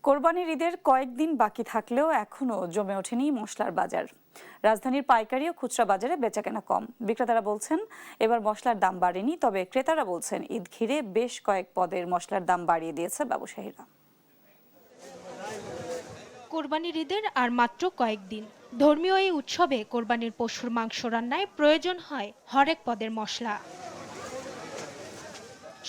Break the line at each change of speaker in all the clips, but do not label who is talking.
কোরবানির ঈদের কয়েকদিন বাকি থাকলেও এখনো জমে ওঠেনি মশলার বাজার। রাজধানীর পাইকারি ও খুচরা বাজারে বেচাকেনা কম। বিক্রেতারা বলছেন এবার মশলার দাম বাড়েনি, তবে ক্রেতারা বলছেন ঈদ ঘিরে বেশ কয়েক পদের মশলার দাম বাড়িয়ে দিয়েছে ব্যবসায়ীরা।
কোরবানির ঈদের আর মাত্র কয়েকদিন। ধর্মীয় এই উৎসবে কোরবানির পশুর মাংস রান্নায় প্রয়োজন হয় হরেক পদের মশলা।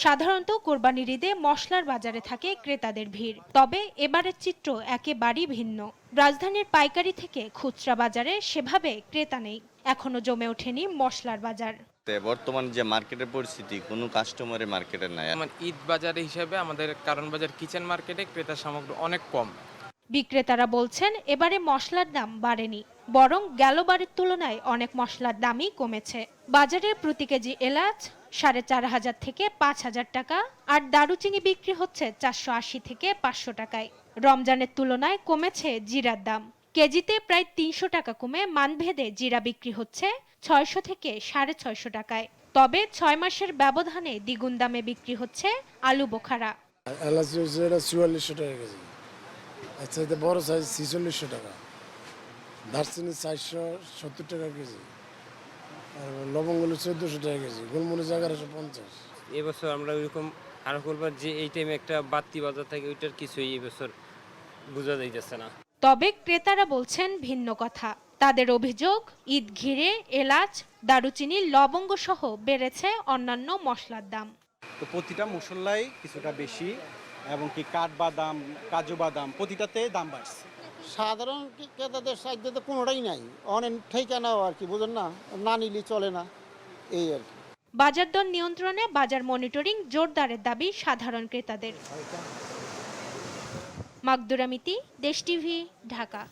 সাধারণত কোরবানির ঈদে মশলার বাজারে থাকে ক্রেতাদের ভিড়, তবে এবারের চিত্র একেবারেই ভিন্ন। রাজধানীর পাইকারি থেকে খুচরা বাজারে সেভাবে ক্রেতা নেই, এখনো জমে ওঠেনি মশলার বাজার।
বর্তমান যে মার্কেটের পরিস্থিতি, কোনো কাস্টমারের মার্কেটে নাই।
ঈদ বাজারে হিসেবে আমাদের কারণ বাজার কিচেন মার্কেটে ক্রেতা সামগ্রী অনেক কম।
বিক্রেতারা বলছেন এবারে মশলার দাম বাড়েনি, বরং গেলবারের তুলনায় অনেক মশলার দামই কমেছে। বাজারে প্রতি কেজি এলাচ ৪,৫০০ থেকে ৫,০০০ টাকা, আর দারুচিনি বিক্রি হচ্ছে ৪৮০ থেকে ৫০০ টাকায়। রমজানের তুলনায় কমেছে জিরার দাম, কেজিতে প্রায় ৩০০ টাকা কমে মানভেদে জিরা বিক্রি হচ্ছে ৬০০ থেকে ৬৫০ টাকায়। তবে ৬ মাসের ব্যবধানে দ্বিগুণ দামে বিক্রি হচ্ছে আলু বোখারা।
এলাচ ৪৪০০ টাকা কেজি, আচ্ছা বড় সাইজ ৪৬০০ টাকা, দারচিনি ৪৭০ টাকা কেজি, আর লবঙ্গ ১৪০০ টাকা কেজি, গোলমরিচ ১১৫০।
এবছর আমরা ওইরকম আরো করবার যে এই টাইমে একটা বাড়তি বাজার থাকে, ওইটার কিছুই এবছর বোঝা যাইতেছে না।
তবে ক্রেতারা বলছেন ভিন্ন কথা। তাদের অভিযোগ ঈদ ঘিরে এলাচ, দারুচিনি, লবঙ্গ সহ বেড়েছে অন্যান্য মশলার দাম।
তো প্রতিটা মশলাই কিছুটা বেশি, এবং কি কাঠবাদাম, কাজু বাদাম প্রতিটাতে দাম বাড়ছে।
সাধারণ ক্রেতাদের সাহায্যে কোনোটাই নাই, অনেক ঠিকানাও আর কি, বুঝেন না, না নিলে চলে না, এই আর কি।
বাজার দর নিয়ন্ত্রণে বাজার মনিটরিং জোরদারের দাবি সাধারণ ক্রেতাদের। মাকদুরা মিতি, দেশ টিভি, ঢাকা।